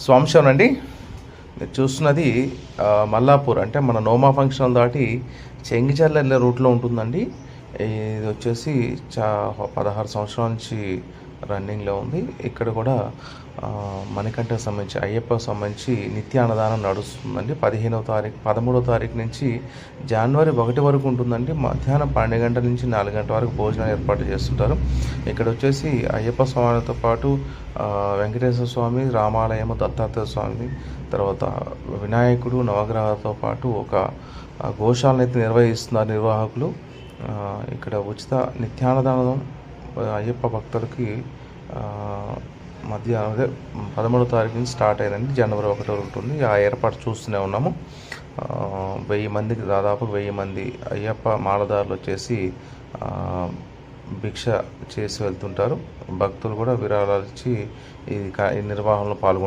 స్వాంశం అండి. మీరు చూస్తున్నది మల్లాపూర్ అంటే మన నోమా ఫంక్షన్ దాటి చెంగిచెర్ల వెళ్ళే రూట్లో ఉంటుందండి. ఇది వచ్చేసి 16 సంవత్సరాల నుంచి రన్నింగ్లో ఉంది. ఇక్కడ కూడా మణికంఠకు సంబంధించి అయ్యప్పకు సంబంధించి నిత్య అన్నదానం నడుస్తుందండి. 13వ తారీఖు నుంచి జనవరి 1 వరకు ఉంటుందండి. మధ్యాహ్నం 12 గంటల నుంచి 4 గంటల వరకు భోజనాలు ఏర్పాటు చేస్తుంటారు. ఇక్కడ వచ్చేసి అయ్యప్ప స్వామితో పాటు వెంకటేశ్వర స్వామి, రామాలయము, దత్తాత్రేయ స్వామి, తర్వాత వినాయకుడు, నవగ్రహాలతో పాటు ఒక గోశాలను అయితే నిర్వహిస్తున్నారు నిర్వాహకులు. ఇక్కడ ఉచిత నిత్యాన్నదానం అయ్యప్ప భక్తులకి మధ్యాహ్నం అదే 13వ తారీఖు నుంచి స్టార్ట్ అయిందండి. జనవరి 1 వరకు ఉంటుంది. ఆ ఏర్పాటు చూస్తూనే ఉన్నాము. 1000 మందికి దాదాపు 1000 మంది అయ్యప్ప మాలదారులు వచ్చేసి భిక్ష చేసి వెళ్తుంటారు. భక్తులు కూడా విరాళాలు ఇచ్చి ఈ నిర్వహణలో పాల్గొంటారు.